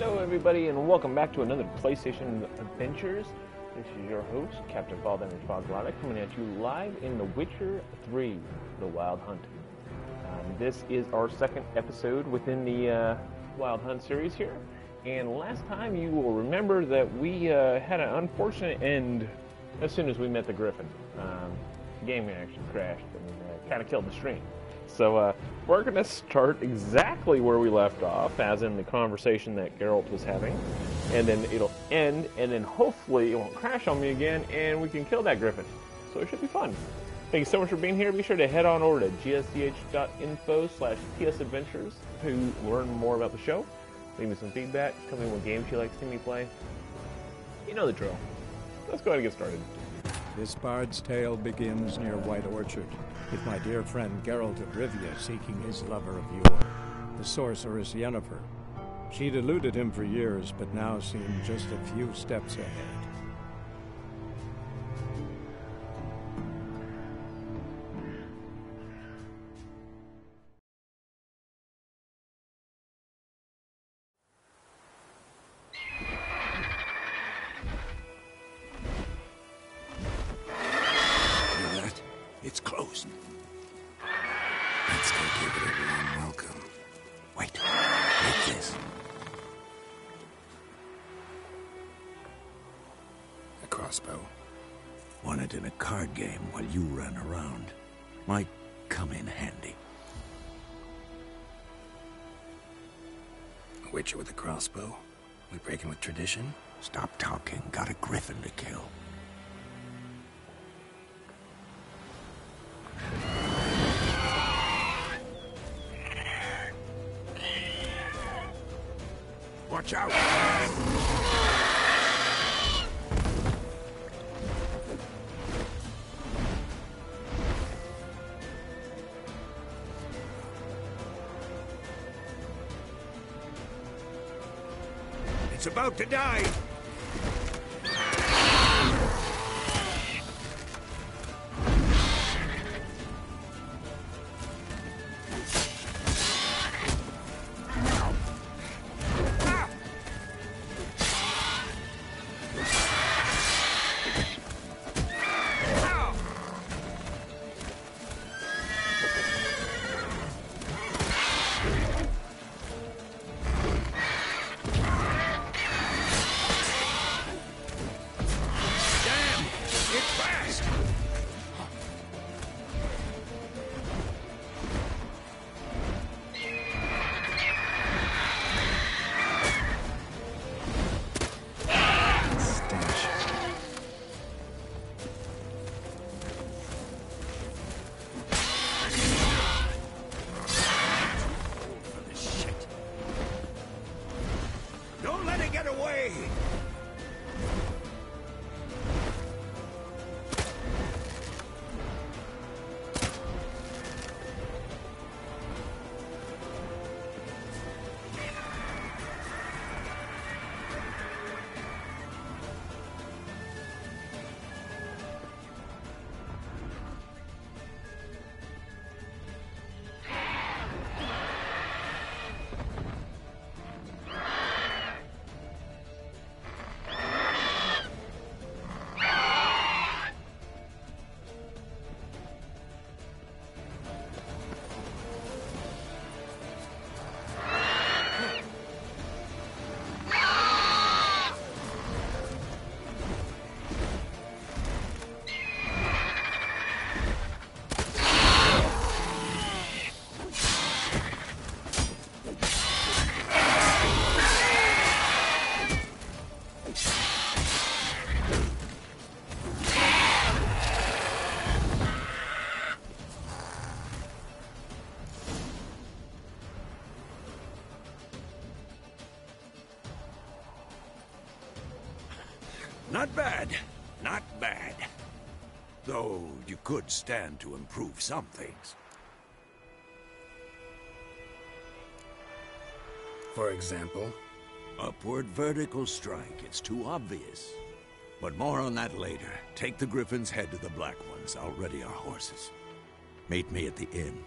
Hello everybody and welcome back to another PlayStation Adventures. This is your host, Captain Fall Damage Foglotta, coming at you live in The Witcher 3, The Wild Hunt. This is our second episode within the Wild Hunt series here. And last time you will remember that we had an unfortunate end as soon as we met the Griffin. The game actually crashed and kind of killed the stream. So we're going to start exactly where we left off, as in the conversation that Geralt was having, and then it'll end, and then hopefully it won't crash on me again, and we can kill that Griffin. So it should be fun. Thank you so much for being here. Be sure to head on over to gsch.info/tsadventures to learn more about the show. Leave me some feedback. Tell me what games you like to see me play. You know the drill. Let's go ahead and get started. This bard's tale begins near White Orchard, with my dear friend Geralt of Rivia seeking his lover of yore, the sorceress Yennefer. She'd eluded him for years, but now seemed just a few steps ahead. It's closed. Let's go give it a warm welcome. Wait, take this. A crossbow. Won it in a card game while you ran around. Might come in handy. A witcher with a crossbow? We breaking with tradition? Stop talking. Got a griffin to kill. Watch out! It's about to die! Not bad. Not bad. Though you could stand to improve some things. For example? Upward vertical strike. It's too obvious. But more on that later. Take the Griffin's head to the Black Ones. I'll ready our horses. Meet me at the inn.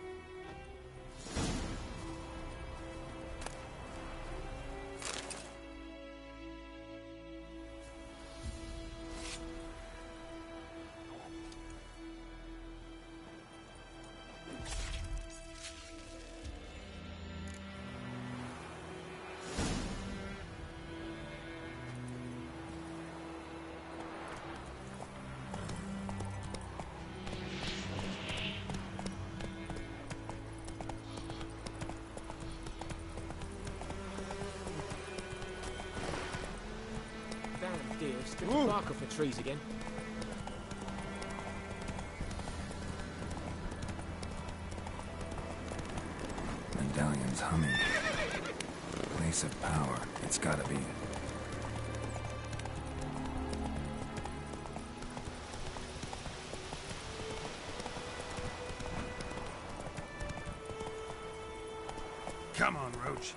Strip the bark off the trees again. Medallion's humming. Place of power. It's gotta be. Come on, Roach.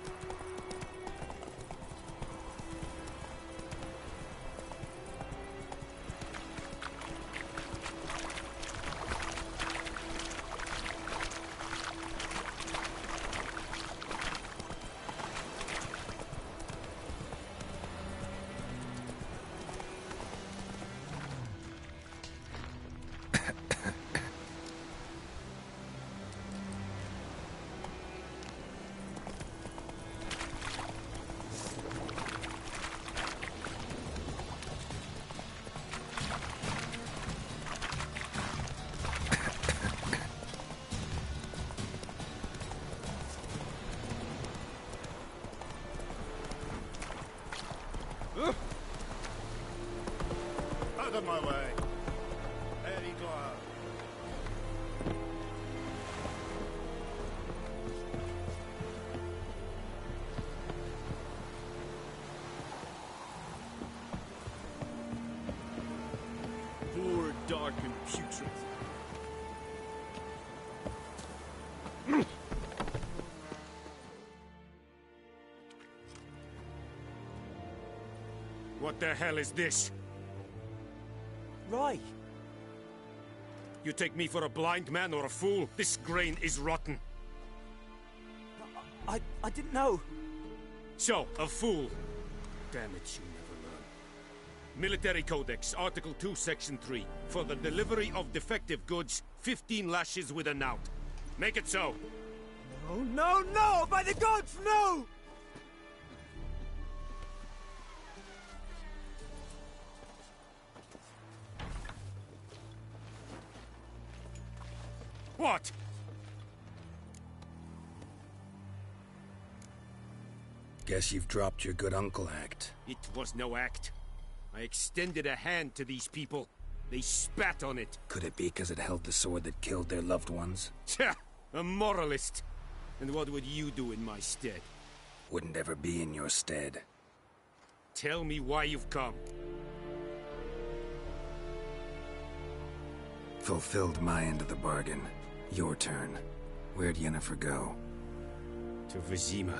Out of my way. Very glad. Poor, dark, and putrid. What the hell is this? Right. You take me for a blind man or a fool? This grain is rotten. I didn't know. So, a fool. Damn it, you never learn. Military Codex, Article 2, Section 3. For the delivery of defective goods, 15 lashes with a knout. Make it so. Oh, no, no! By the gods, no! What? Guess you've dropped your good uncle act. It was no act. I extended a hand to these people. They spat on it. Could it be because it held the sword that killed their loved ones? Tja, a moralist. And what would you do in my stead? Wouldn't ever be in your stead. Tell me why you've come. Fulfilled my end of the bargain. Your turn. Where'd Yennefer go? To Vizima.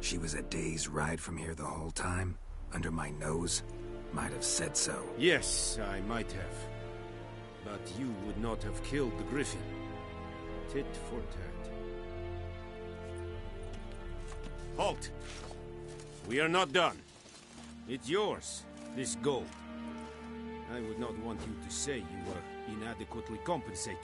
She was a day's ride from here the whole time? Under my nose? Might have said so. Yes, I might have. But you would not have killed the griffin. Tit for tat. Halt! We are not done. It's yours, this gold. I would not want you to say you were inadequately compensated.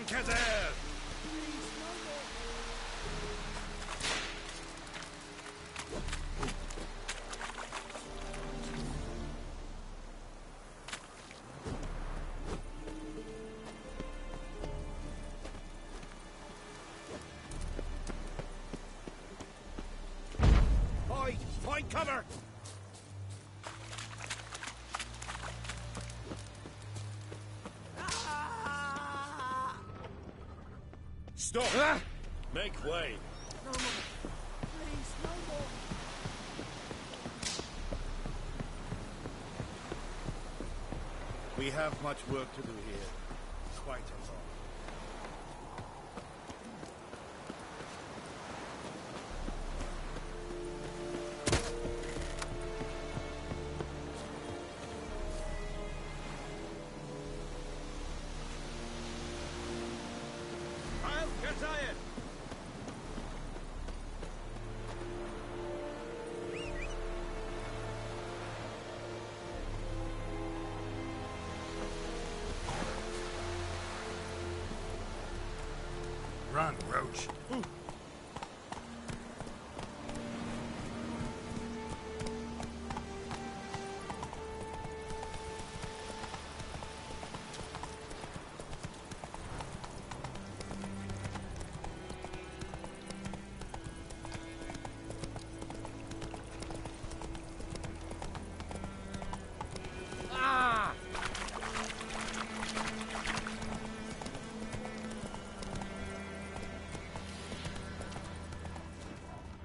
Kezer! Find cover! Stop! Ah! Make way! No more. Please, no more. We have much work to do here. Quite a lot. Run, Roach.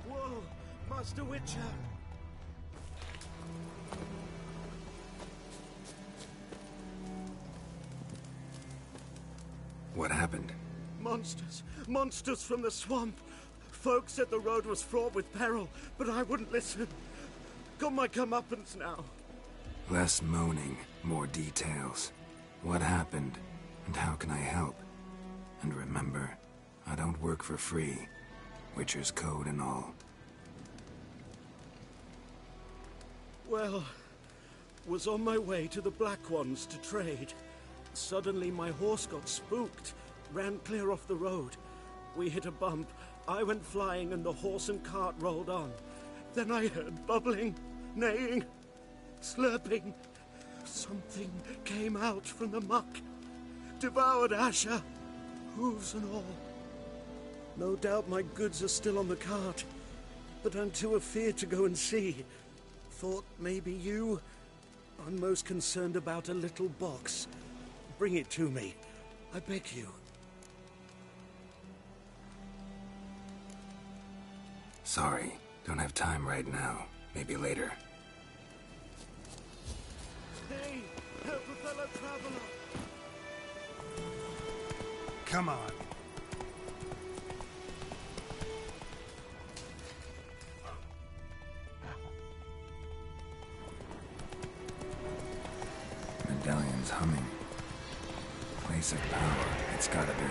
Whoa, Master Witcher. What happened? Monsters. Monsters from the swamp. Folks said the road was fraught with peril, but I wouldn't listen. Got my comeuppance now. Less moaning, more details. What happened, and how can I help? And remember, I don't work for free. Witcher's code and all. Well, was on my way to the Black Ones to trade. Suddenly my horse got spooked, ran clear off the road. We hit a bump, I went flying and the horse and cart rolled on. Then I heard bubbling, neighing, slurping. Something came out from the muck, devoured Asher, hooves and all. No doubt my goods are still on the cart, but I'm too afeard to go and see. Thought maybe you. I'm most concerned about a little box. Bring it to me. I beg you. Sorry, don't have time right now. Maybe later. Hey, help a fellow traveler. Come on. Medallion's humming. Place of power. It's gotta be.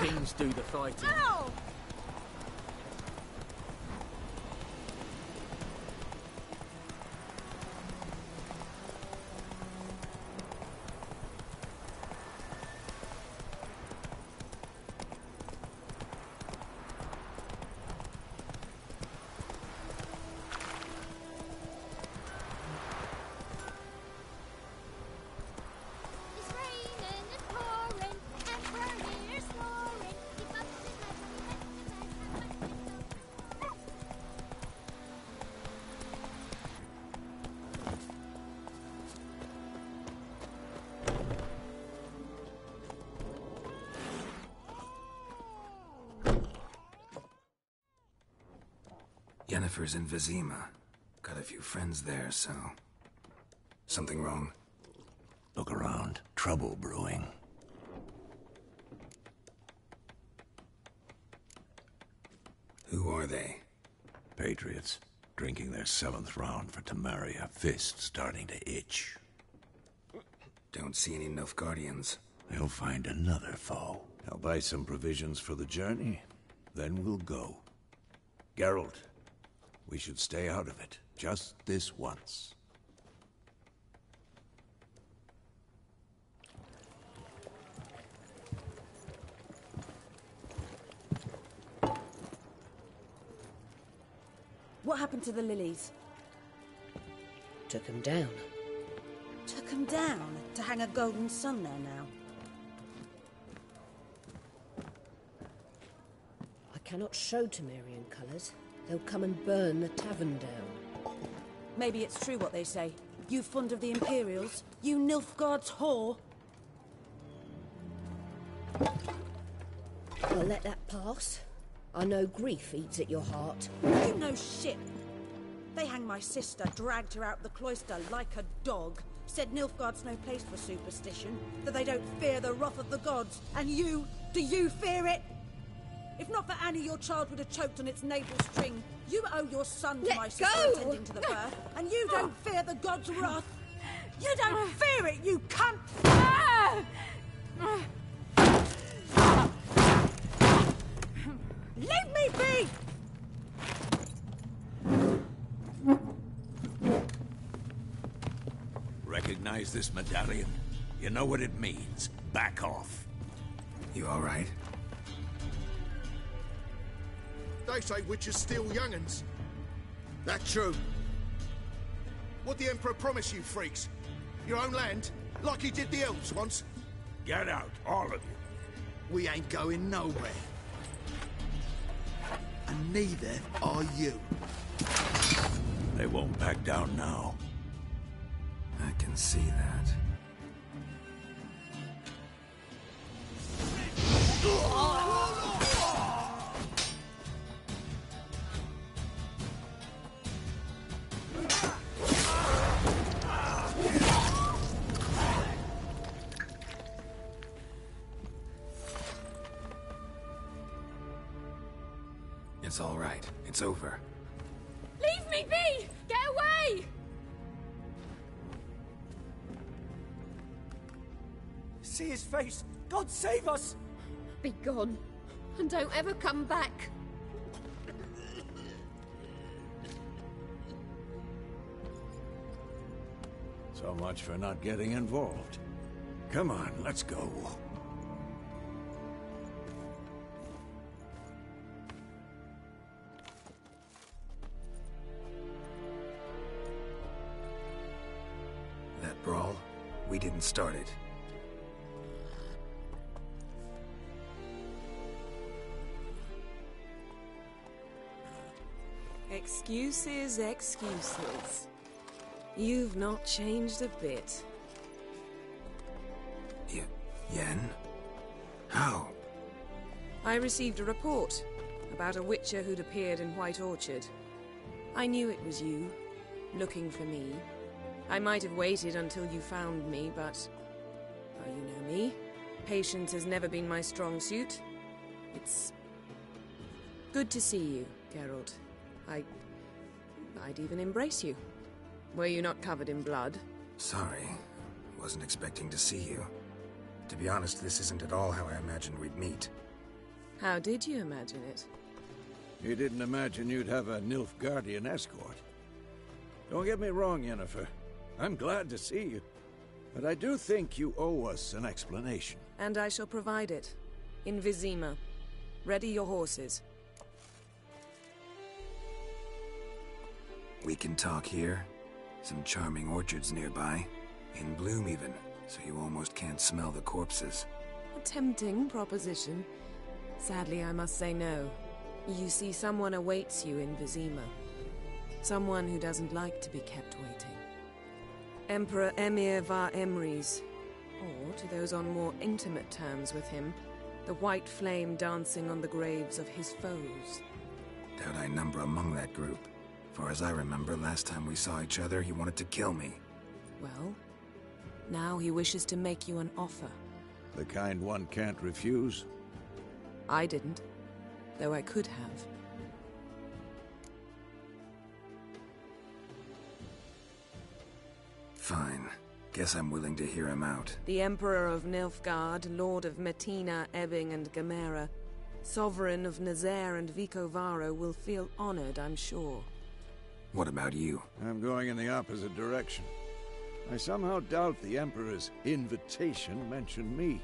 kings do the fighting. Ow! It's raining, it's pouring, Emperor is snoring. Keep up the Yennefer's in Vizima. Got a few friends there, so... Something wrong? Look around. Trouble brewing. Who are they? Patriots. Drinking their 7th round for Temeria. Fist starting to itch. Don't see any Nilfgaardians. They'll find another foe. I'll buy some provisions for the journey. Then we'll go. Geralt, we should stay out of it. Just this once. What happened to the lilies? Took him down. Took them down to hang a golden sun there now. I cannot show Temerian colours. They'll come and burn the tavern down. Maybe it's true what they say. You fond of the Imperials? You Nilfgaard's whore? I'll let that pass. I know grief eats at your heart. You know shit. They hanged my sister, dragged her out the cloister like a dog. Said Nilfgaard's no place for superstition, that they don't fear the wrath of the gods. And you, do you fear it? If not for Annie, your child would have choked on its navel string. You owe your son to Let my sister go! attending to the birth, and you don't fear the gods' wrath. You don't fear it, you cunt! Leave me be! Recognize this medallion? You know what it means. Back off. You all right? They say witches steal young'uns. That true? What the Emperor promise you, freaks? Your own land? Like he did the elves once? Get out, all of you. We ain't going nowhere. And neither are you. They won't back down now. I can see that. It's all right. It's over. Leave me be! Get away! See his face! God save us! Be gone, and don't ever come back. So much for not getting involved. Come on, let's go. That brawl, we didn't start it. Excuses, excuses. You've not changed a bit. Yen? How? I received a report about a witcher who'd appeared in White Orchard. I knew it was you, looking for me. I might have waited until you found me, but... well, you know me. Patience has never been my strong suit. It's... good to see you, Geralt. I'd even embrace you. Were you not covered in blood? Sorry. Wasn't expecting to see you. To be honest, this isn't at all how I imagined we'd meet. How did you imagine it? You didn't imagine you'd have a Nilfgaardian escort. Don't get me wrong, Yennefer. I'm glad to see you. But I do think you owe us an explanation. And I shall provide it. In Vizima. Ready your horses. We can talk here. Some charming orchards nearby. In bloom even, so you almost can't smell the corpses. A tempting proposition. Sadly, I must say no. You see, someone awaits you in Vizima. Someone who doesn't like to be kept waiting. Emperor Emir var Emrys. Or, to those on more intimate terms with him, the white flame dancing on the graves of his foes. Doubt I number among that group. Far as I remember, last time we saw each other, he wanted to kill me. Well, now he wishes to make you an offer. The kind one can't refuse? I didn't, though I could have. Fine. Guess I'm willing to hear him out. The Emperor of Nilfgaard, Lord of Metina, Ebbing and Gamera, Sovereign of Nazaire and Vicovaro will feel honored, I'm sure. What about you? I'm going in the opposite direction. I somehow doubt the Emperor's invitation mentioned me.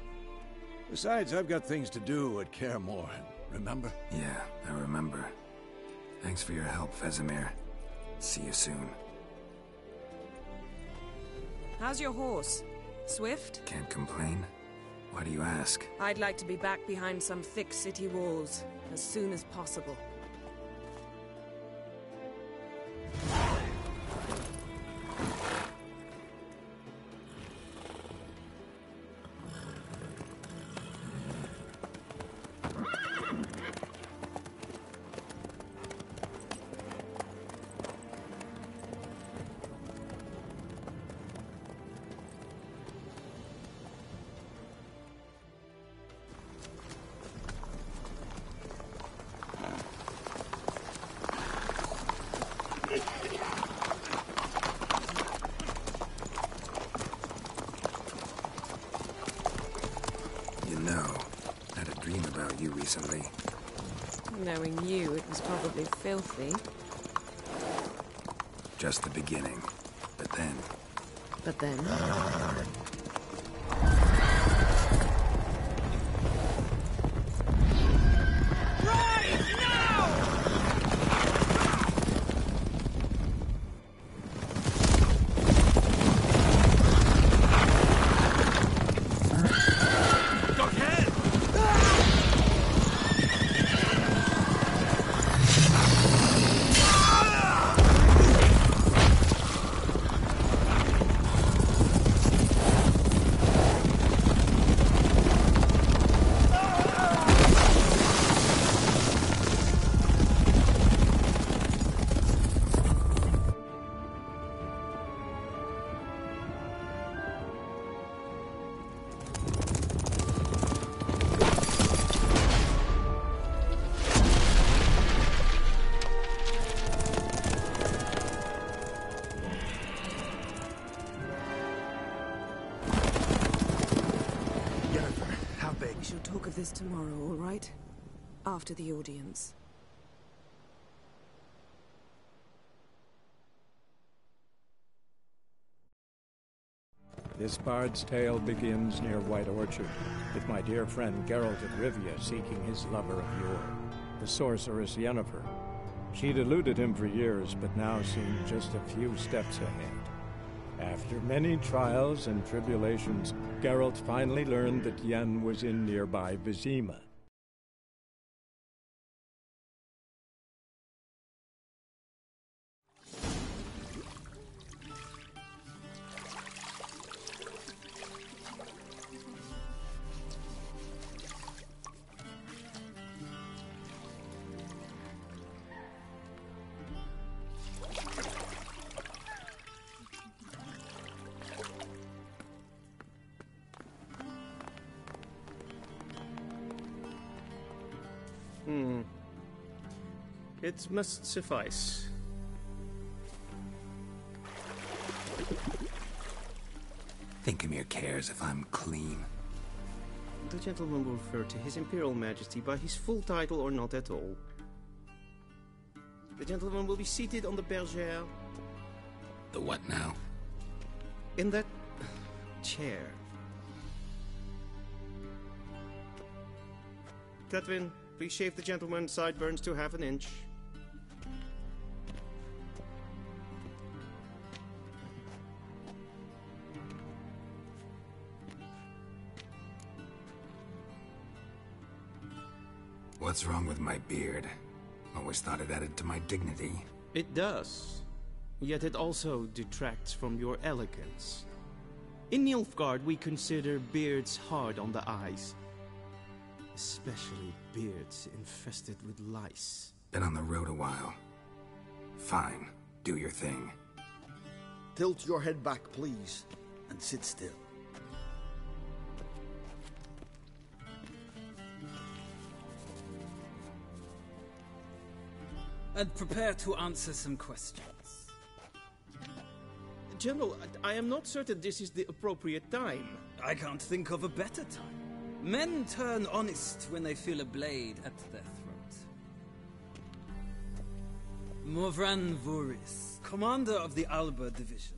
Besides, I've got things to do at Kaer Morhen, remember? Yeah, I remember. Thanks for your help, Vesemir. See you soon. How's your horse? Swift? Can't complain. Why do you ask? I'd like to be back behind some thick city walls, as soon as possible. Recently. Knowing you, it was probably filthy. Just the beginning. But then... But then? This tomorrow, all right? After the audience. This bard's tale begins near White Orchard, with my dear friend Geralt of Rivia seeking his lover of yore, the sorceress Yennefer. She'd eluded him for years, but now seemed just a few steps ahead. After many trials and tribulations, Geralt finally learned that Yen was in nearby Vizima. It must suffice. Think Emir cares if I'm clean? The gentleman will refer to His Imperial Majesty by his full title or not at all. The gentleman will be seated on the bergère. The what now? In that chair. Catherine, please shave the gentleman's sideburns to half an inch. What's wrong with my beard? Always thought it added to my dignity. It does. Yet it also detracts from your elegance. In Nilfgaard, we consider beards hard on the eyes. Especially beards infested with lice. Been on the road a while. Fine. Do your thing. Tilt your head back, please, and sit still. And prepare to answer some questions. General, I am not certain this is the appropriate time. I can't think of a better time. Men turn honest when they feel a blade at their throat. Morvran Voris, commander of the Alba Division.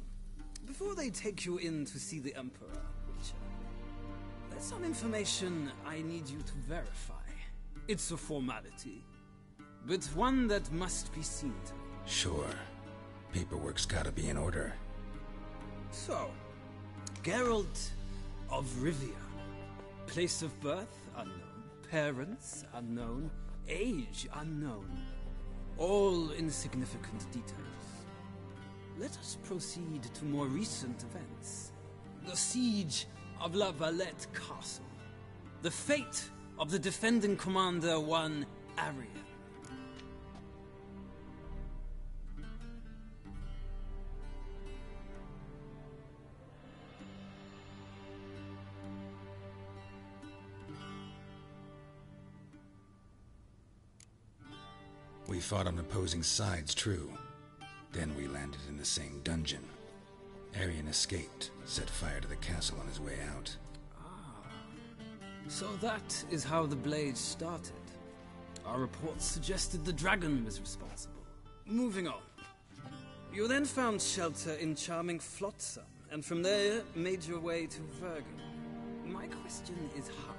Before they take you in to see the Emperor, Witcher, there's some information I need you to verify. It's a formality, but one that must be seen to. Sure. Paperwork's gotta be in order. So, Geralt of Rivia. Place of birth, unknown. Parents, unknown. Age, unknown. All insignificant details. Let us proceed to more recent events. The siege of La Valette Castle. The fate of the defending commander, one Arian. We fought on opposing sides, true. Then we landed in the same dungeon. Arian escaped, set fire to the castle on his way out. So that is how the blade started. Our reports suggested the dragon was responsible. Moving on. You then found shelter in charming Flotsam, and from there made your way to Vergen. My question is how?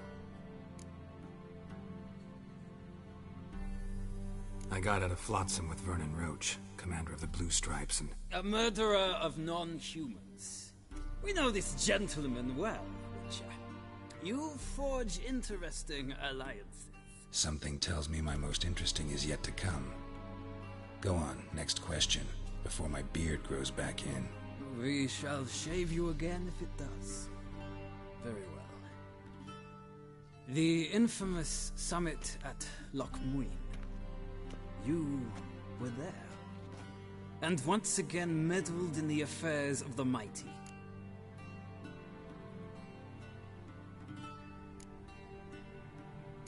I got out of Flotsam with Vernon Roach, commander of the Blue Stripes, and... A murderer of non-humans. We know this gentleman well, Witcher. You forge interesting alliances. Something tells me my most interesting is yet to come. Go on, next question, before my beard grows back in. We shall shave you again if it does. Very well. The infamous summit at Loch Muin. You were there. And once again meddled in the affairs of the mighty.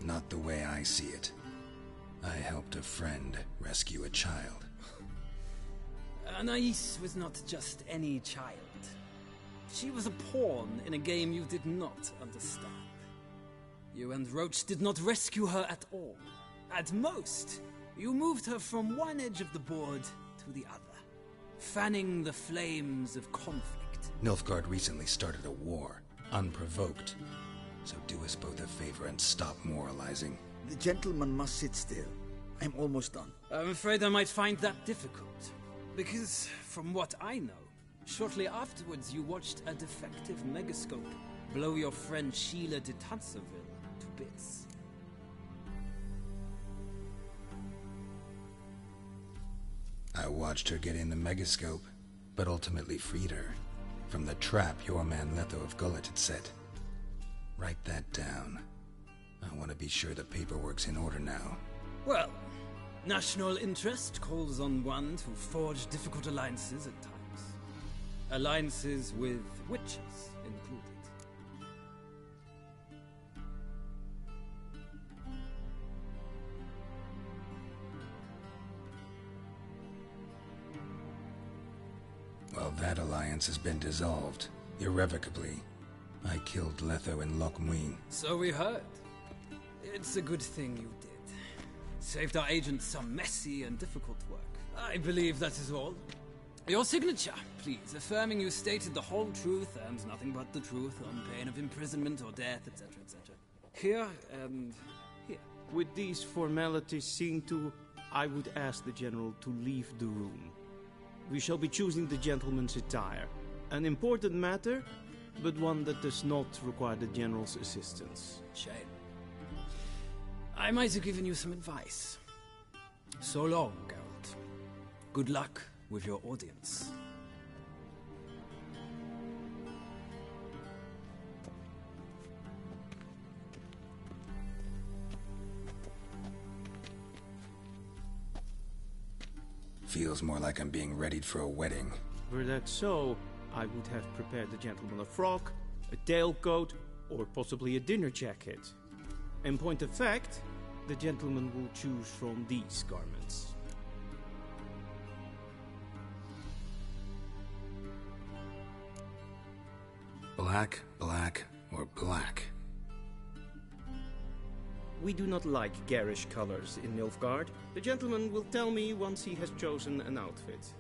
Not the way I see it. I helped a friend rescue a child. Anais was not just any child. She was a pawn in a game you did not understand. You and Roach did not rescue her at all. At most, you moved her from one edge of the board to the other, fanning the flames of conflict. Nilfgaard recently started a war, unprovoked. So do us both a favor and stop moralizing. The gentleman must sit still. I'm almost done. I'm afraid I might find that difficult. Because, from what I know, shortly afterwards you watched a defective megascope blow your friend Sheila de Tanserville to bits. I watched her get in the megascope, but ultimately freed her from the trap your man Letho of Gullet had set. Write that down. I want to be sure the paperwork's in order now. Well, national interest calls on one to forge difficult alliances at times. Alliances with witches included. Well, that alliance has been dissolved, irrevocably. I killed Letho in Loch Muin. So we heard. It's a good thing you did. Saved our agent some messy and difficult work. I believe that is all. Your signature, please, affirming you stated the whole truth and nothing but the truth on pain of imprisonment or death, etc., etc. Here and here. With these formalities seen to, I would ask the General to leave the room. We shall be choosing the gentleman's attire. An important matter, but one that does not require the General's assistance. Shame. I might have given you some advice. So long, Geralt. Good luck with your audience. Feels more like I'm being readied for a wedding. Were that so, I would have prepared the gentleman a frock, a tailcoat, or possibly a dinner jacket. In point of fact, the gentleman will choose from these garments. Black, black, or black? We do not like garish colors in Nilfgaard. The gentleman will tell me once he has chosen an outfit.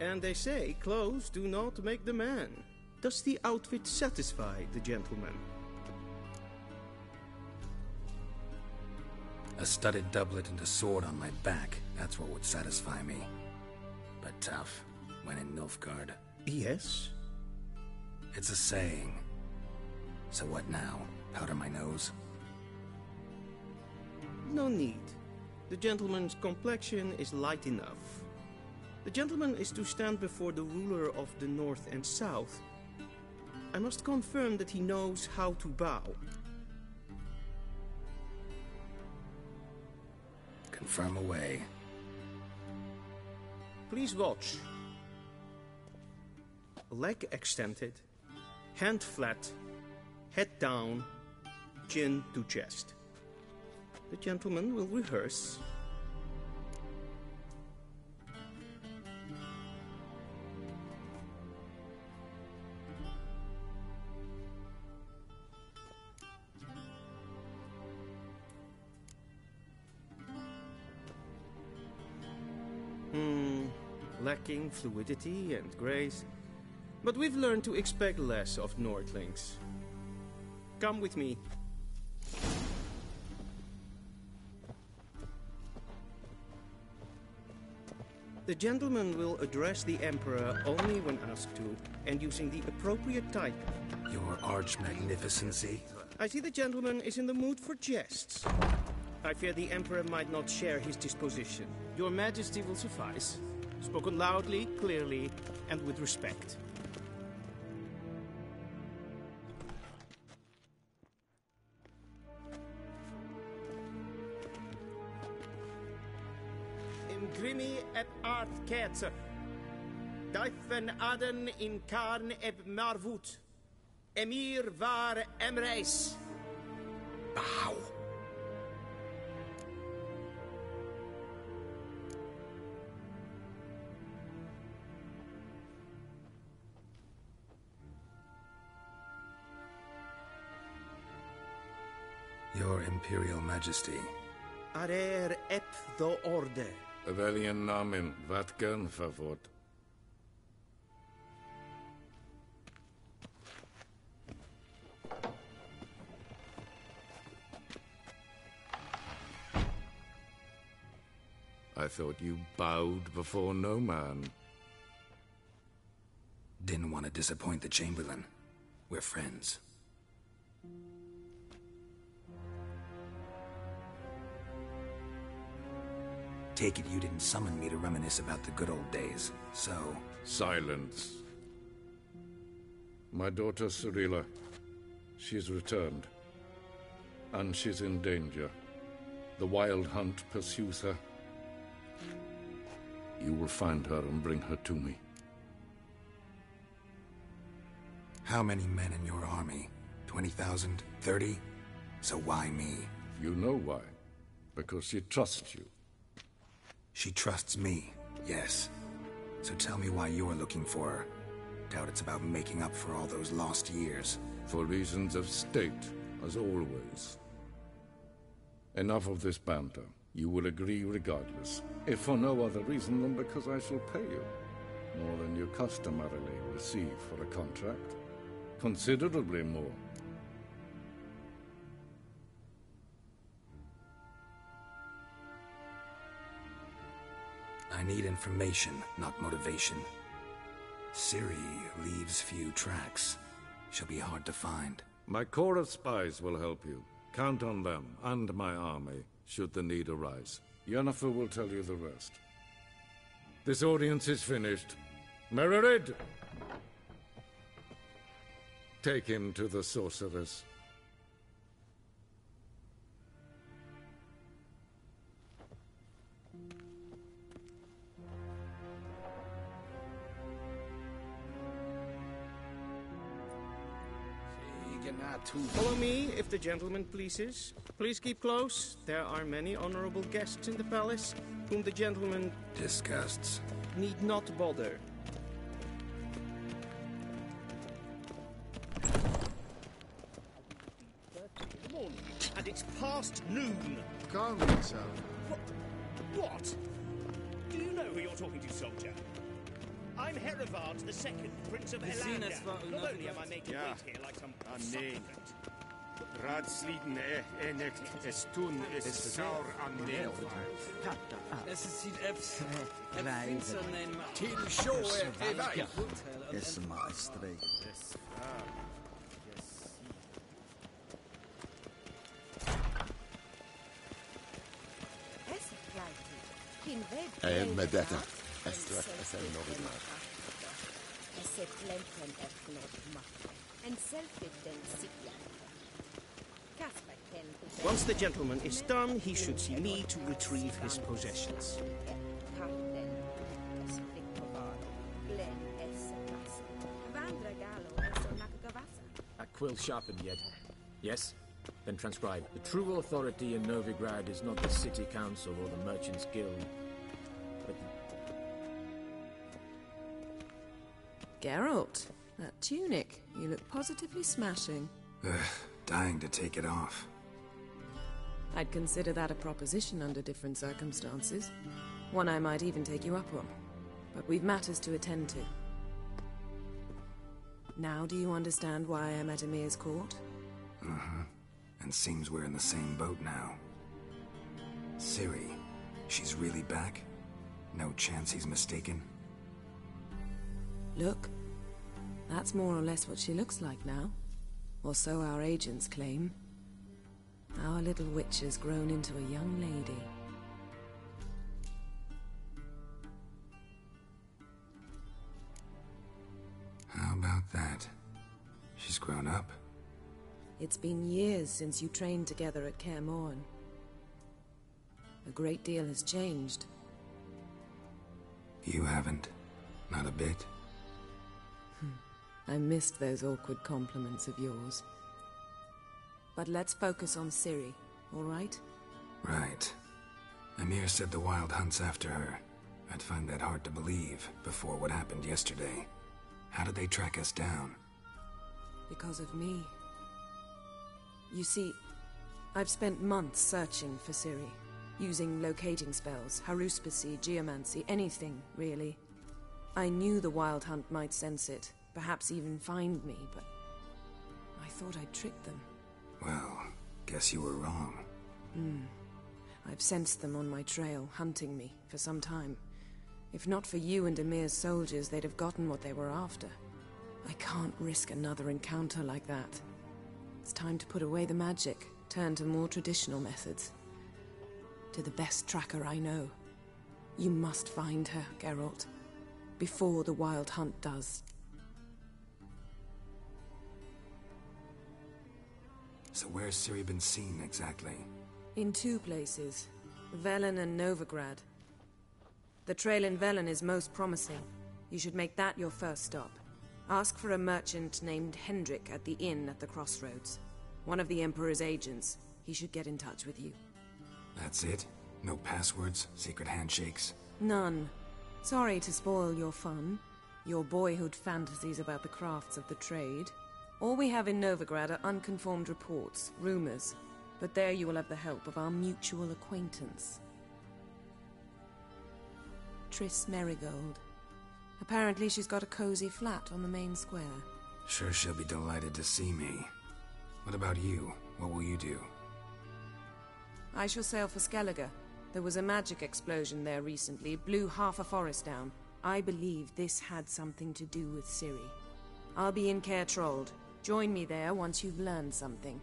And they say clothes do not make the man. Does the outfit satisfy the gentleman? A studded doublet and a sword on my back, that's what would satisfy me. But tough, when in Nilfgaard. Yes? It's a saying. So what now? Powder my nose? No need. The gentleman's complexion is light enough. The gentleman is to stand before the ruler of the North and South. I must confirm that he knows how to bow. Confirm away. Please watch. Leg extended, hand flat, head down, chin to chest. The gentleman will rehearse. Lacking fluidity and grace, but we've learned to expect less of Nordlings. Come with me. The gentleman will address the Emperor only when asked to, and using the appropriate type. Your arch-magnificency? I see the gentleman is in the mood for jests. I fear the Emperor might not share his disposition. Your Majesty will suffice. Spoken loudly, clearly, and with respect. Imgrimi et art ketzer. Dijfen aden in karn eb marvoet. Emir var emreis. Bow. Your Imperial Majesty. Arer ep the orde. Weljen namen, wat kan favort? thought you bowed before no man. Didn't want to disappoint the Chamberlain. We're friends. Take it you didn't summon me to reminisce about the good old days, so... Silence. My daughter Cirilla, she's returned. And she's in danger. The Wild Hunt pursues her. You will find her and bring her to me. How many men in your army? 20,000? 30? So why me? You know why. Because she trusts you. She trusts me, yes. So tell me why you're looking for her. Doubt it's about making up for all those lost years. For reasons of state, as always. Enough of this banter. You will agree regardless. If for no other reason than because I shall pay you. More than you customarily receive for a contract. Considerably more. I need information, not motivation. Ciri leaves few tracks. She'll be hard to find. My corps of spies will help you. Count on them, and my army, should the need arise. Yennefer will tell you the rest. This audience is finished. Mererid! Take him to the sorceress. Follow me, if the gentleman pleases. Please keep close. There are many honorable guests in the palace, whom the gentleman... disgusts. ...need not bother. Morning, and it's past noon. Calm yourself. What? Do you know who you're talking to, soldier? I'm Herivard II, Prince of Elander. Not only am I made to wait here like some supplicant. Radsliden nicht es tun, es saur an Es sieht F's. Finster nennen. Till shore, evaj. Es maestre. Medetta. Once the gentleman is done, he should see me to retrieve his possessions. A quill sharpened yet? Yes? Then transcribe. The true authority in Novigrad is not the city council or the merchants' guild, but... Geralt, that tunic. You look positively smashing. Dying to take it off. I'd consider that a proposition under different circumstances. One I might even take you up on. But we've matters to attend to. Now do you understand why I'm at Emir's court? Uh-huh. And seems we're in the same boat now. Ciri, she's really back? No chance he's mistaken? Look, that's more or less what she looks like now. Or so our agents claim. Our little witch has grown into a young lady. How about that? She's grown up? It's been years since you trained together at Kaer Morhen. A great deal has changed. You haven't? Not a bit? I missed those awkward compliments of yours. But let's focus on Ciri, all right? Right. Emir said the Wild Hunt's after her. I'd find that hard to believe before what happened yesterday. How did they track us down? Because of me. You see, I've spent months searching for Ciri, using locating spells, haruspicy, geomancy, anything, really. I knew the Wild Hunt might sense it, perhaps even find me, but I thought I'd tricked them. Well, guess you were wrong. I've sensed them on my trail, hunting me, for some time. If not for you and Emir's soldiers, they'd have gotten what they were after. I can't risk another encounter like that. It's time to put away the magic, turn to more traditional methods. To the best tracker I know. You must find her, Geralt. Before the Wild Hunt does. So where's Ciri been seen, exactly? In 2 places. Velen and Novigrad. The trail in Velen is most promising. You should make that your first stop. Ask for a merchant named Hendrik at the inn at the crossroads. One of the Emperor's agents. He should get in touch with you. That's it? No passwords? Secret handshakes? None. Sorry to spoil your fun. Your boyhood fantasies about the crafts of the trade. All we have in Novigrad are unconfirmed reports, rumors. But there you will have the help of our mutual acquaintance. Triss Merigold. Apparently she's got a cozy flat on the main square. Sure she'll be delighted to see me. What about you? What will you do? I shall sail for Skellige. There was a magic explosion there recently, blew half a forest down. I believe this had something to do with Ciri. I'll be in Caer Trold. Join me there once you've learned something.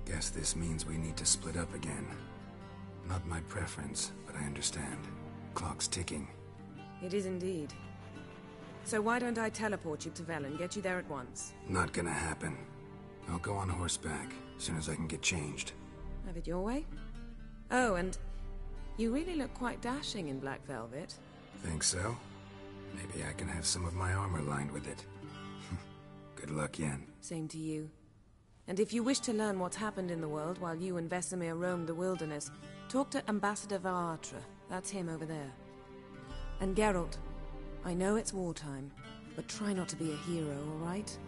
Guess this means we need to split up again. Not my preference, but I understand. Clock's ticking. It is indeed. So why don't I teleport you to Velen, get you there at once? Not gonna happen. I'll go on horseback, as soon as I can get changed. Have it your way? Oh, and you really look quite dashing in black velvet. Think so? Maybe I can have some of my armor lined with it. Good luck, Yen. Same to you. And if you wish to learn what's happened in the world while you and Vesemir roamed the wilderness, talk to Ambassador Varatra. That's him over there. And Geralt, I know it's wartime, but try not to be a hero, all right?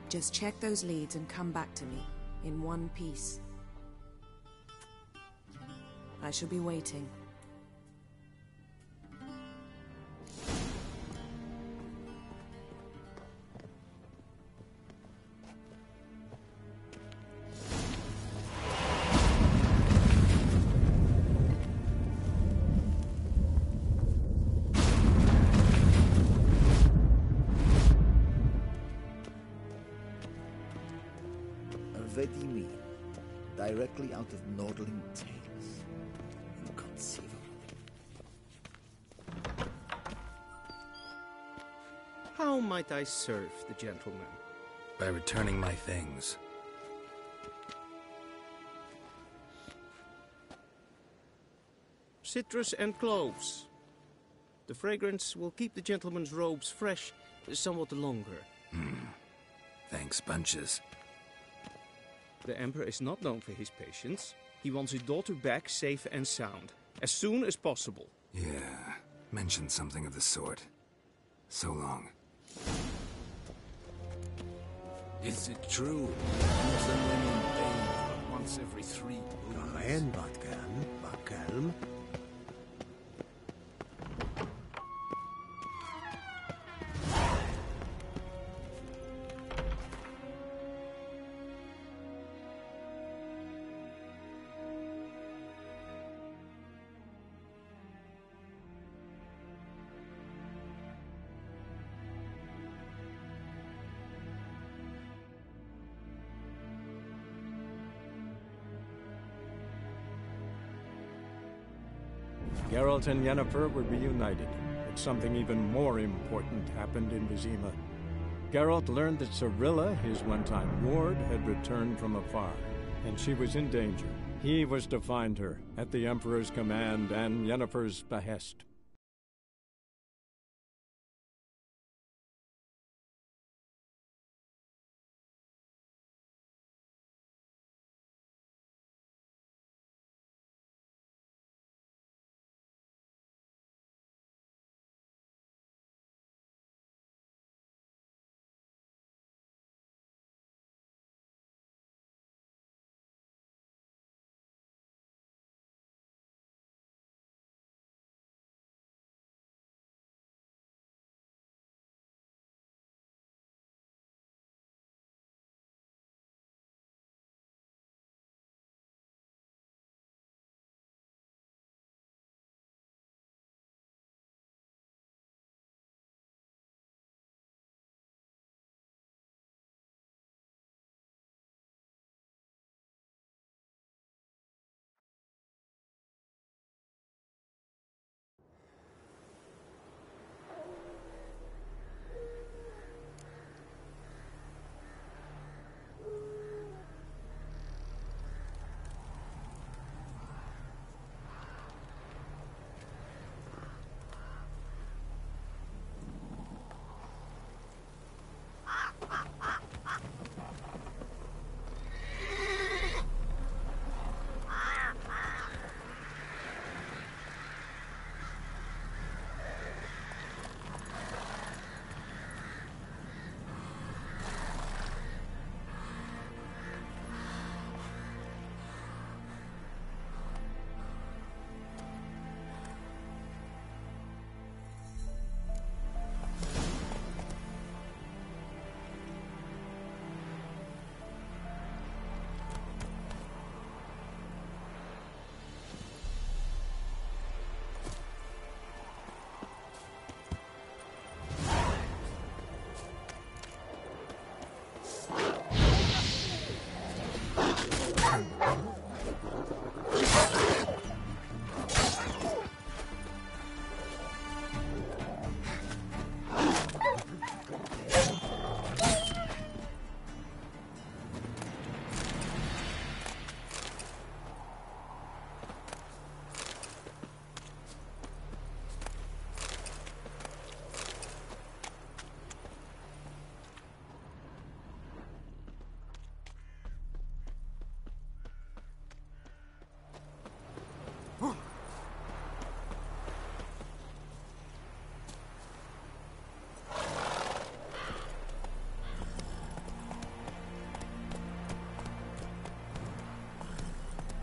Just check those leads and come back to me, in one piece. I shall be waiting. Vedimi, directly out of Nordling Tales. Inconceivable. How might I serve the gentleman? By returning my things. Citrus and cloves. The fragrance will keep the gentleman's robes fresh somewhat longer. Thanks, bunches. The Emperor is not known for his patience. He wants his daughter back safe and sound, as soon as possible. Yeah, mentioned something of the sort. So long. Is it true? Men and women bathe once every 3 moons? Kom igen, Batkelm. Batkelm. Geralt and Yennefer were reunited, but something even more important happened in Vizima. Geralt learned that Cirilla, his one-time ward, had returned from afar, and she was in danger. He was to find her, at the Emperor's command and Yennefer's behest.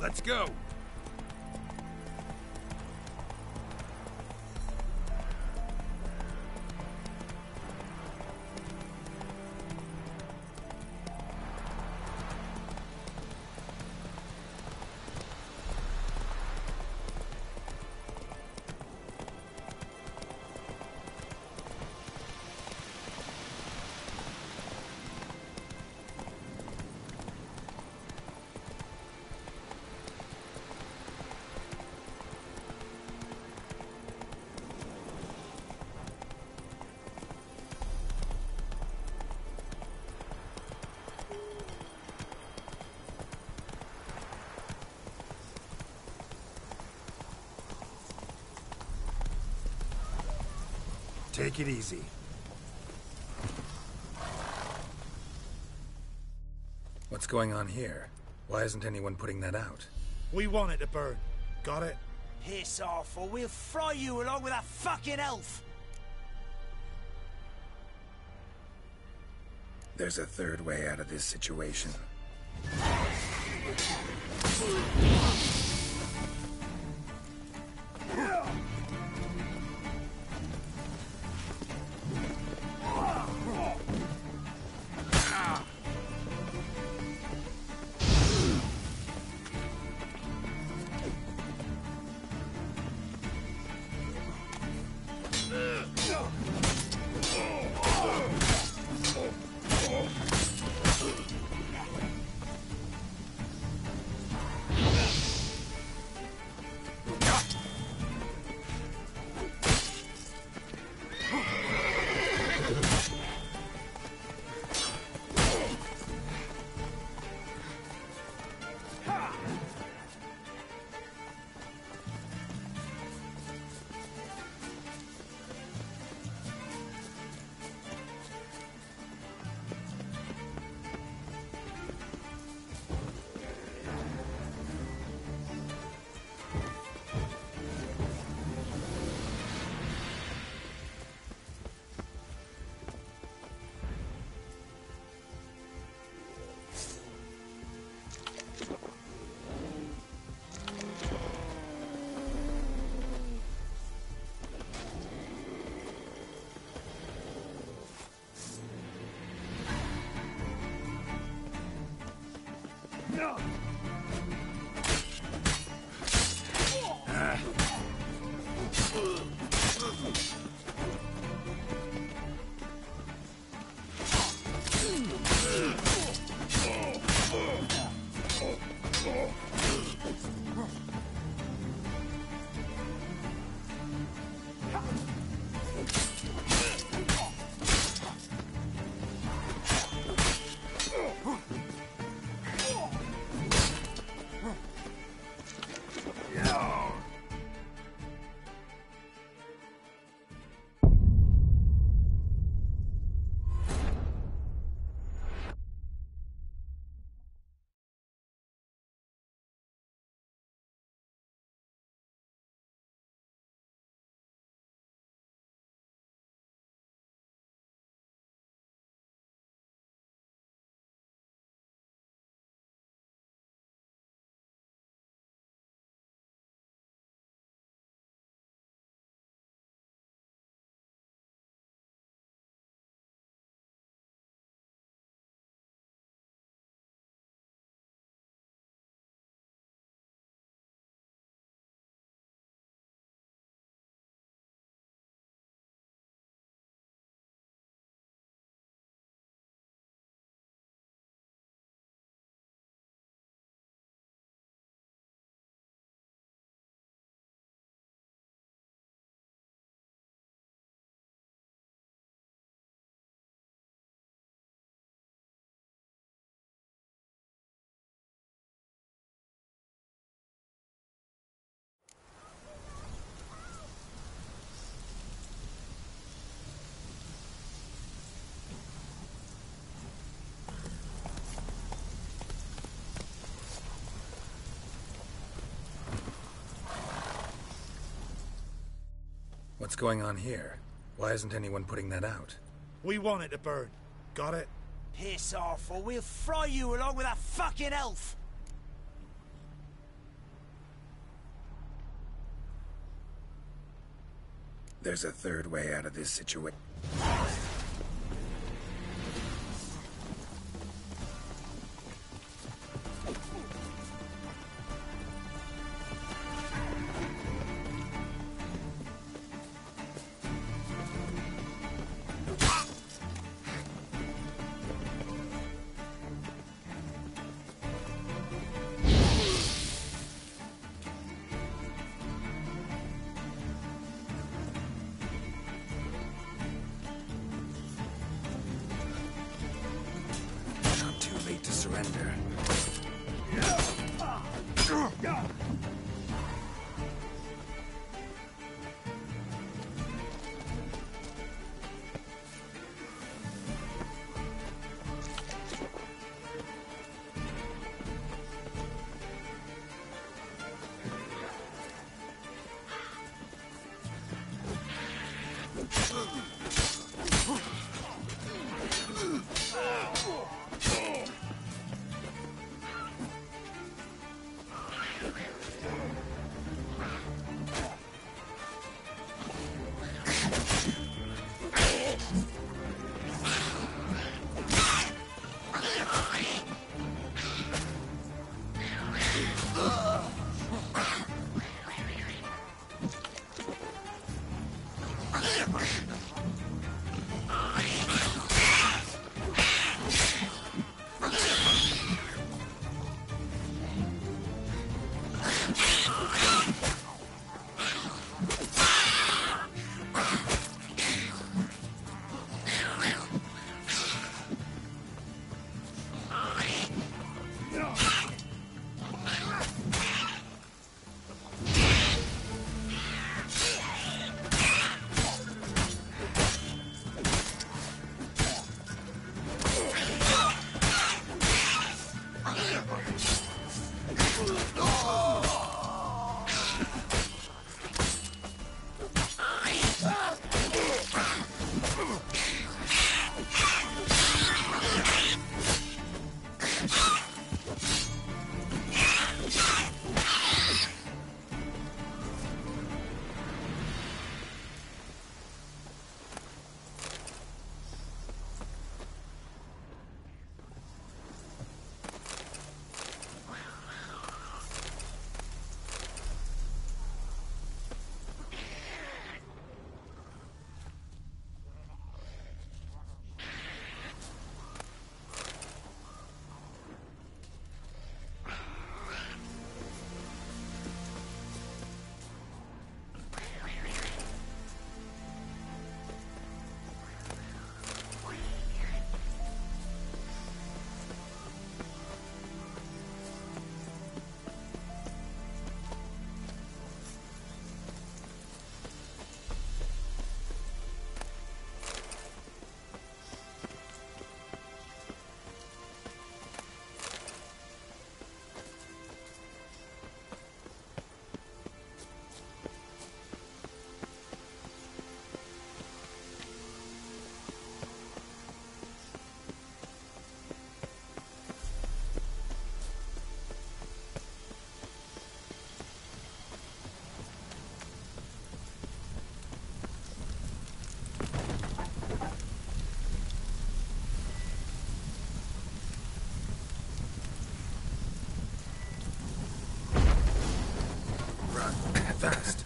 Let's go! Take it easy. What's going on here? Why isn't anyone putting that out? We want it to burn. Got it? Piss off, or we'll fry you along with that fucking elf! There's a third way out of this situation. What's going on here? Why isn't anyone putting that out? We want it to burn. Got it? Piss off, or we'll fry you along with that fucking elf! There's a third way out of this situation. Surrender. Fast.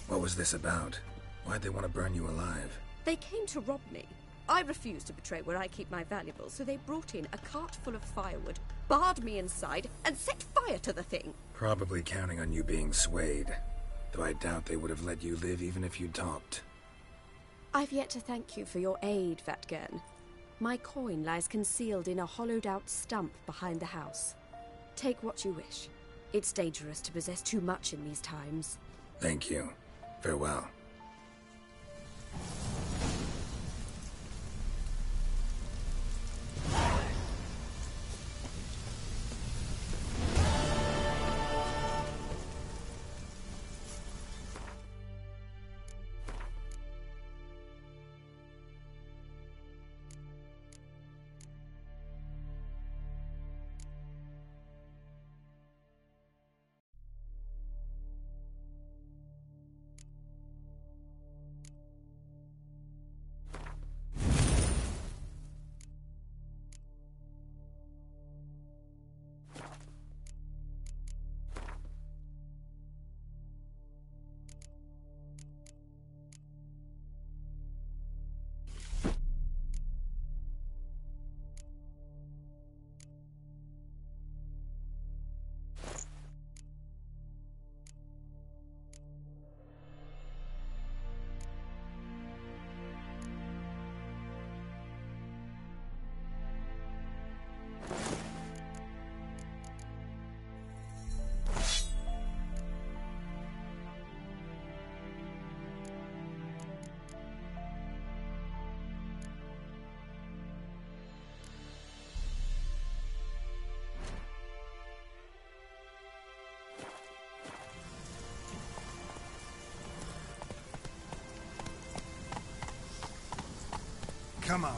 What was this about? Why'd they want to burn you alive? They came to rob me. I refused to betray where I keep my valuables, so they brought in a cart full of firewood, barred me inside, and set fire to the thing. Probably counting on you being swayed. Though I doubt they would have let you live even if you talked. I've yet to thank you for your aid, Vatgern. My coin lies concealed in a hollowed-out stump behind the house. Take what you wish. It's dangerous to possess too much in these times. Thank you. Farewell. Come on.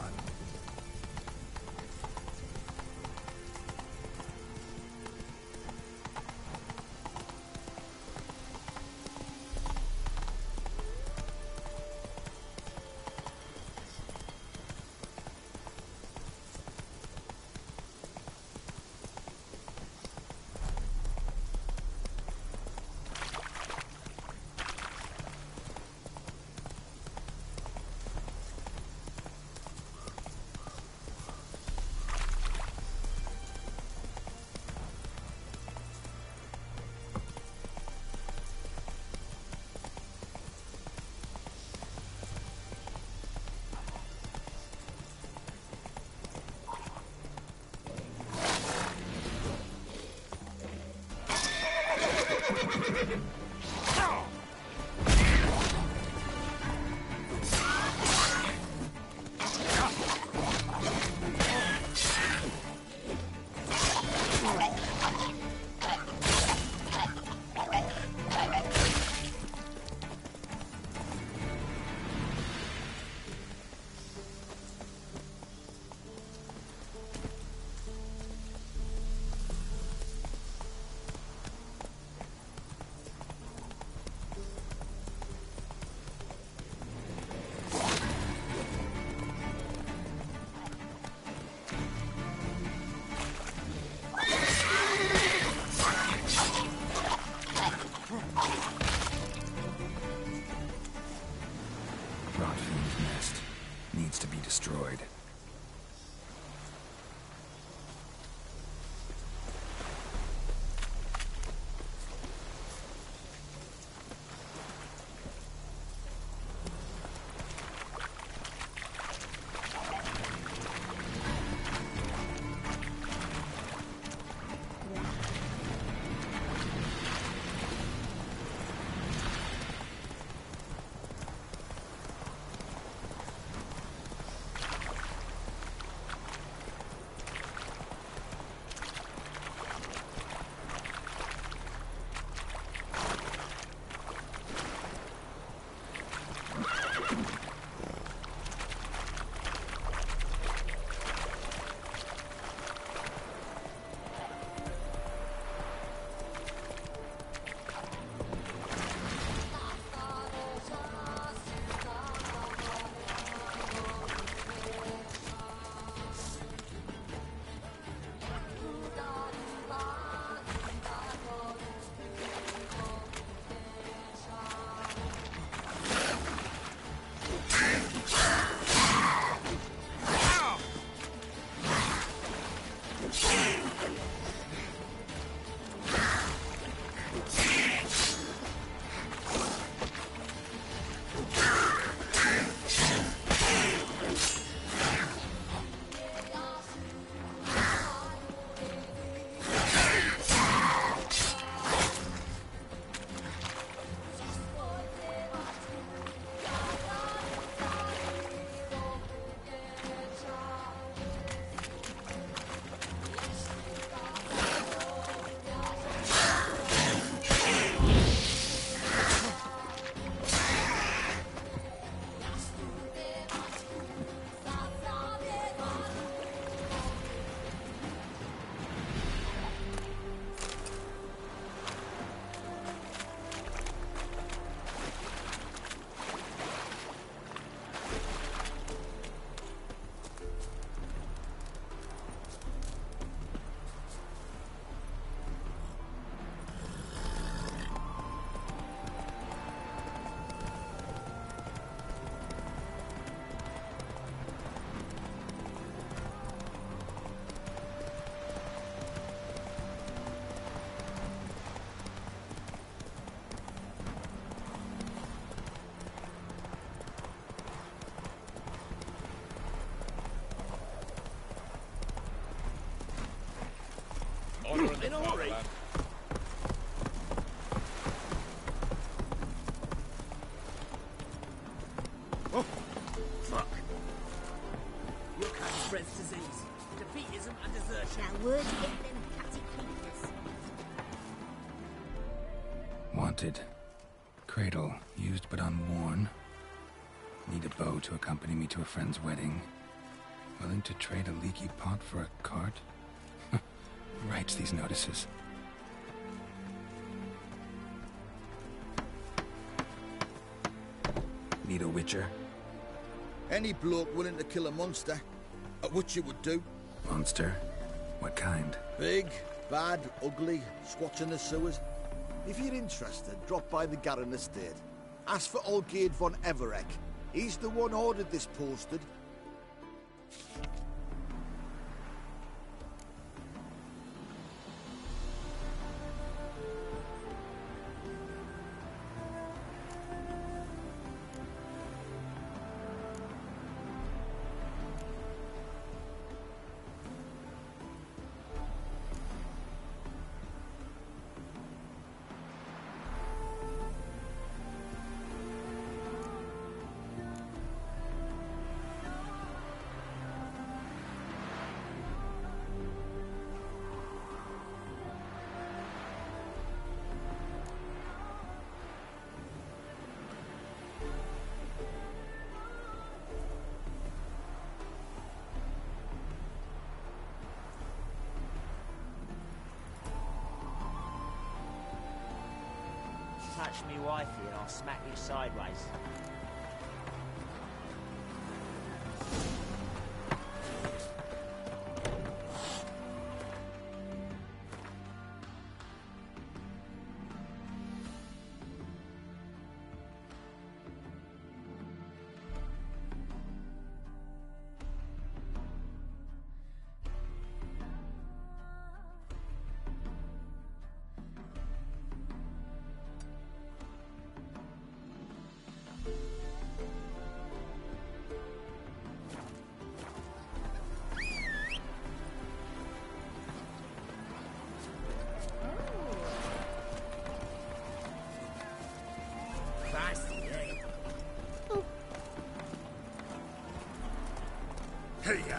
Needs to be destroyed. In a hurry. Oh, fuck. Your kind spreads disease, defeatism and desertion. Now word get them catty creatures. Wanted. Cradle, used but unworn. Need a bow to accompany me to a friend's wedding. Willing to trade a leaky pot for a cart? Who writes these notices? Need a witcher? Any bloke willing to kill a monster, a witcher would do. Monster? What kind? Big, bad, ugly, squats in the sewers. If you're interested, drop by the Garren estate. Ask for Olgierd von Everek. He's the one ordered this posted. Touch me wifey and I'll smack you sideways. Hey, ya!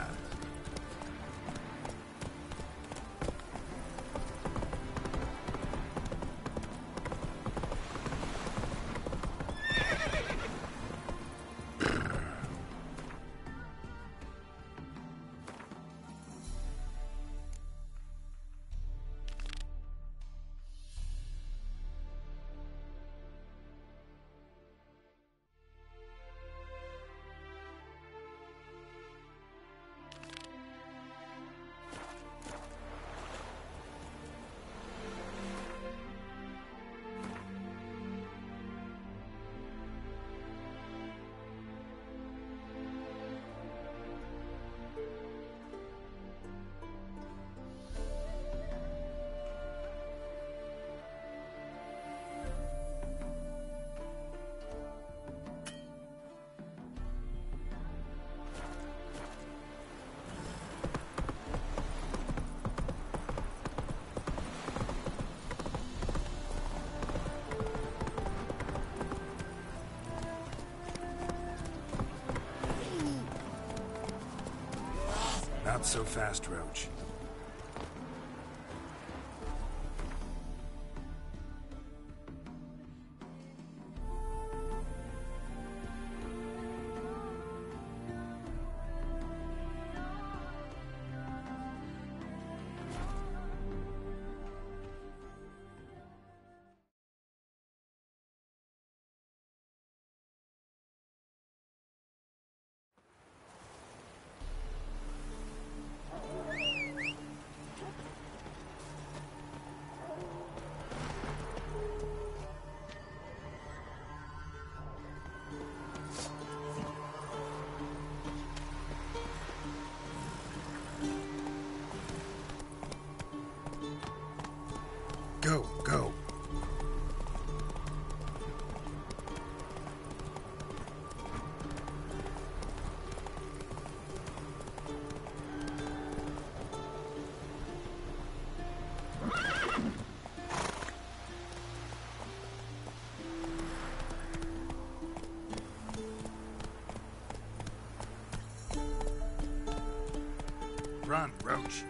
Not so fast, Roach. Go, go. Run, Roach.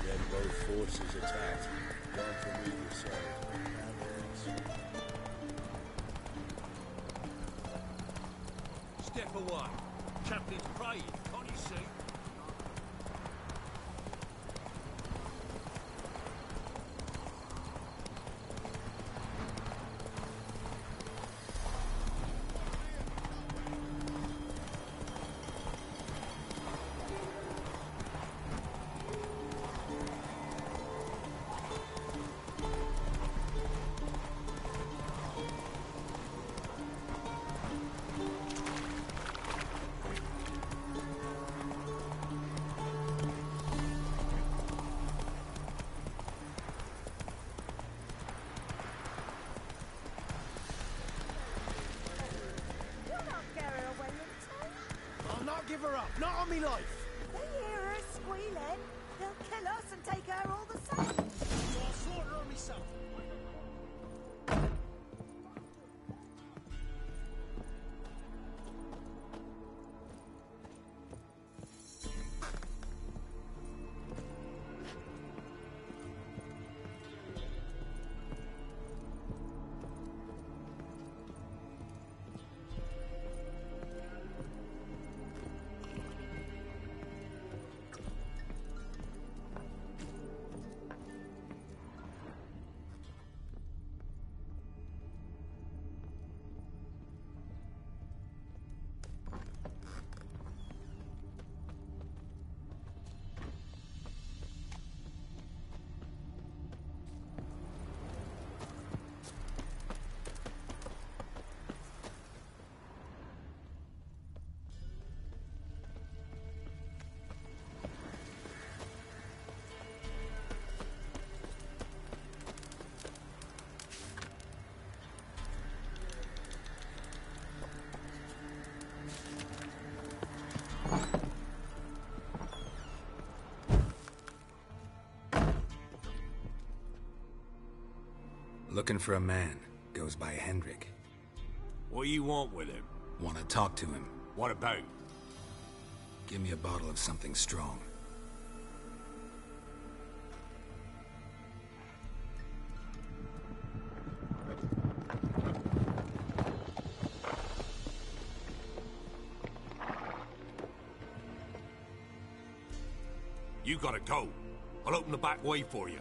Then go Forces attacked. Gone from either side. Step away. Captain's praying, can't you see? I'll not give her up, not on me life. They hear her squealing. They'll kill us and take her all the same. So I'll slaughter her myself. Looking for a man. Goes by Hendrik. What do you want with him? Want to talk to him. What about? Give me a bottle of something strong. You gotta go. I'll open the back way for you.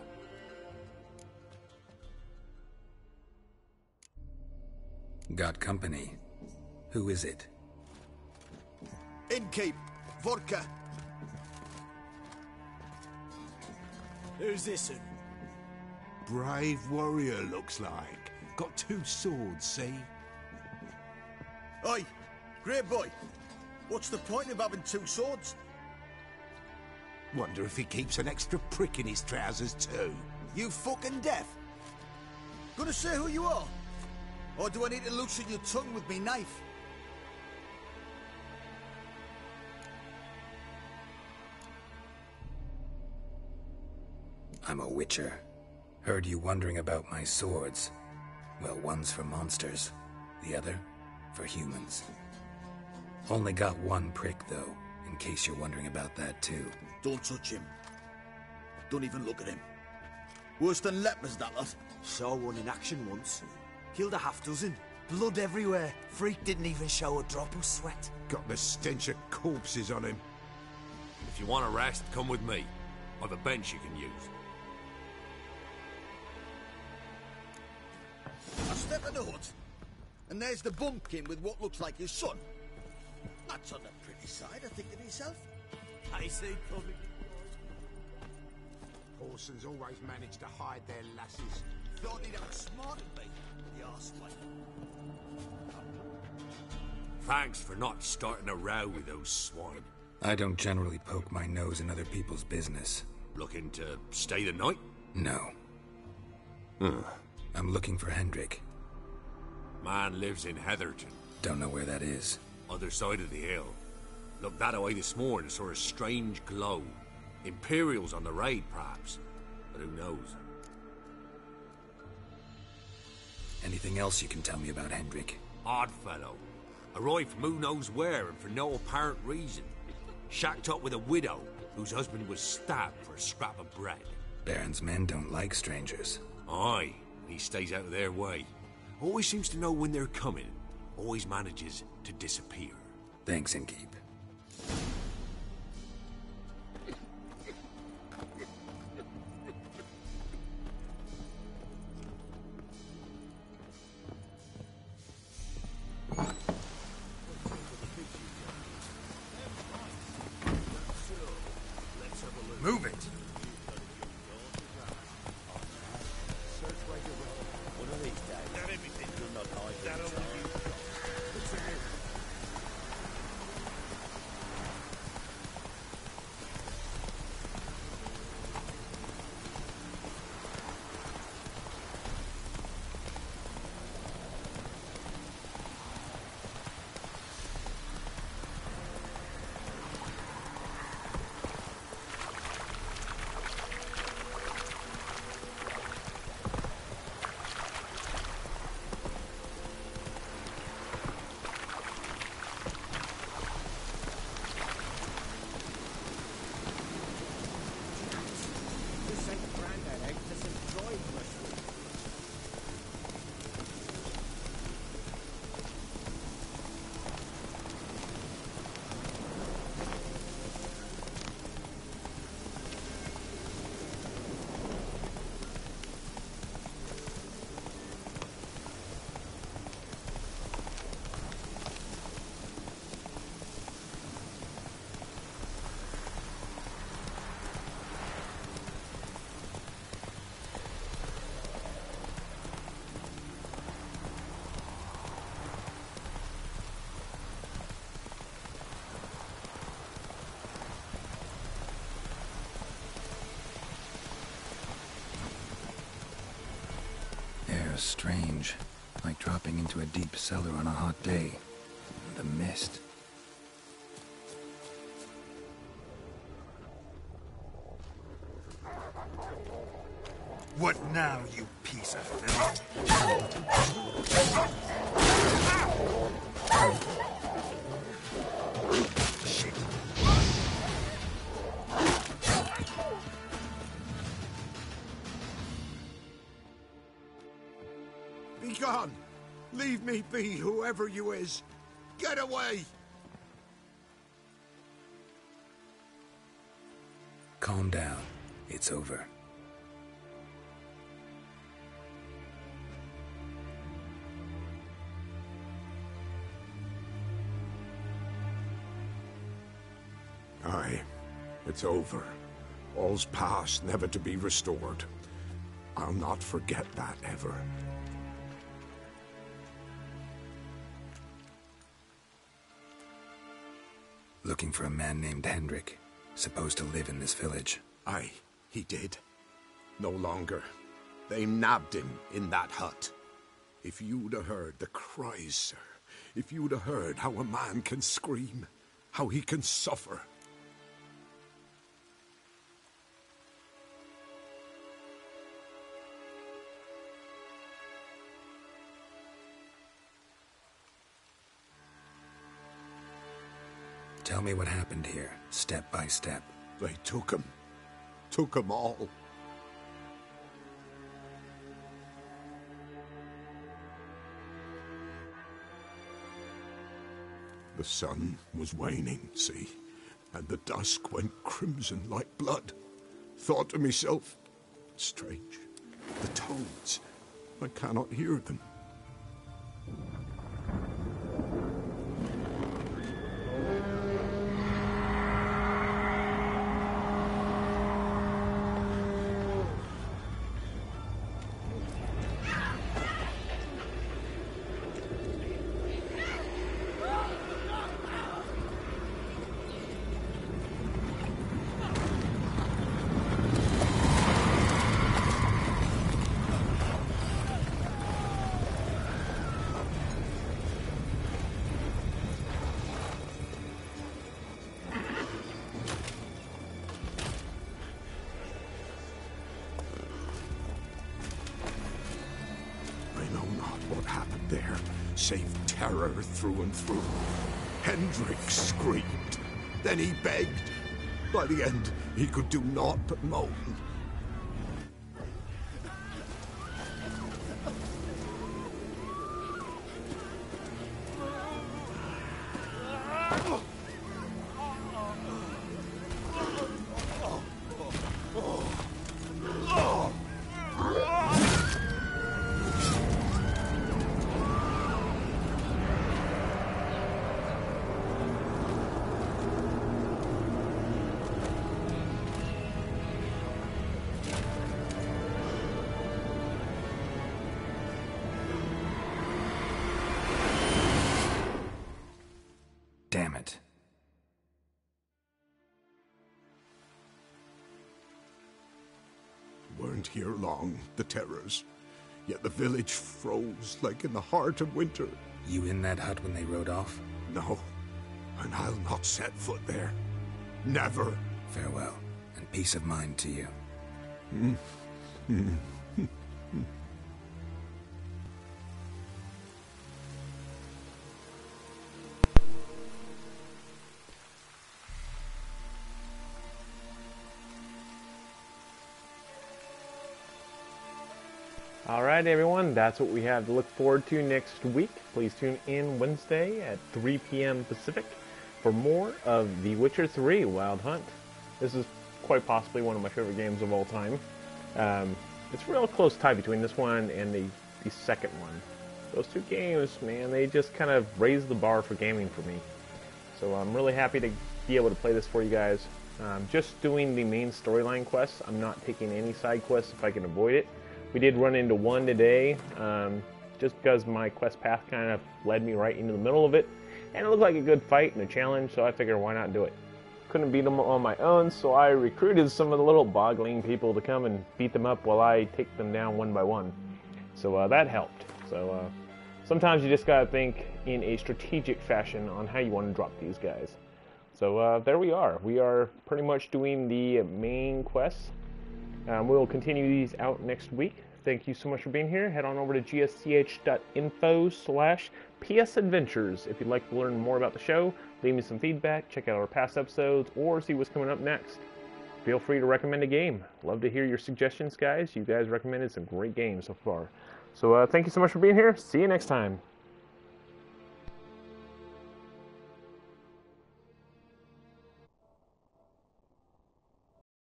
Got company. Who is it? Innkeep. Vodka. Who's this one? Brave warrior, looks like. Got 2 swords, see? Oi, great boy. What's the point of having 2 swords? Wonder if he keeps an extra prick in his trousers too. You fucking deaf? Gonna say who you are? Or do I need to loosen your tongue with me knife? I'm a witcher. Heard you wondering about my swords. Well, one's for monsters, the other for humans. Only got 1 prick, though, in case you're wondering about that, too. Don't touch him. Don't even look at him. Worse than lepers, that lot. Saw one in action once. Killed a half-dozen. Blood everywhere. Freak didn't even show a drop of sweat. Got the stench of corpses on him. If you want a rest, come with me. I've a bench you can use. I step in the hut, and there's the bumpkin with what looks like his son. That's on the pretty side, I think to myself. I see coming. Horsons always manage to hide their lasses. Thought he'd outsmarted me, the arseway. Thanks for not starting a row with those swine. I don't generally poke my nose in other people's business. Looking to stay the night? No. I'm looking for Hendrik. Man lives in Heatherton. Don't know where that is. Other side of the hill. Looked that away this morning, saw a strange glow. Imperials on the raid, perhaps. But who knows? Anything else you can tell me about Hendrik? Odd fellow. Arrived from who knows where and for no apparent reason. Shacked up with a widow whose husband was stabbed for a scrap of bread. Baron's men don't like strangers. Aye, he stays out of their way. Always seems to know when they're coming. Always manages to disappear. Thanks, Innkeep. Move it! Strange, like dropping into a deep cellar on a hot day. The mist. What now, you piece of filth? Shit. Be gone! Leave me be, whoever you is! Get away! Calm down. It's over. Aye, it's over. All's past, never to be restored. I'll not forget that ever. Looking for a man named Hendrik, supposed to live in this village. Aye, he did. No longer. They nabbed him in that hut. If you'd have heard the cries, sir, if you'd have heard how a man can scream, how he can suffer. Tell me what happened here, step by step. They took him. Took them all. The sun was waning, see, and the dusk went crimson like blood. Thought to myself, strange, the toads, I cannot hear them. Save terror through and through. Hendrik screamed. Then he begged. By the end, he could do naught but moan. weren't here long, the terrors. Yet the village froze like in the heart of winter. You in that hut when they rode off? No, and I'll not set foot there. Never. Farewell, and peace of mind to you. Alright everyone, that's what we have to look forward to next week. Please tune in Wednesday at 3 p.m. Pacific for more of The Witcher 3 Wild Hunt. This is quite possibly one of my favorite games of all time. It's a real close tie between this one and the second one. Those two games, man, they just kind of raised the bar for gaming for me. So I'm really happy to be able to play this for you guys. Just doing the main storyline quests. I'm not taking any side quests if I can avoid it. We did run into one today, just because my quest path kind of led me right into the middle of it, and it looked like a good fight and a challenge, so I figured why not do it. Couldn't beat them on my own, so I recruited some of the little boggling people to come and beat them up while I take them down one by one. So that helped. So sometimes you just gotta think in a strategic fashion on how you want to drop these guys. So there we are. We are pretty much doing the main quests. We'll continue these out next week. Thank you so much for being here. Head on over to gsch.info/psadventures if you'd like to learn more about the show, leave me some feedback, check out our past episodes, or see what's coming up next. Feel free to recommend a game. Love to hear your suggestions, guys. You guys recommended some great games so far. So thank you so much for being here. See you next time.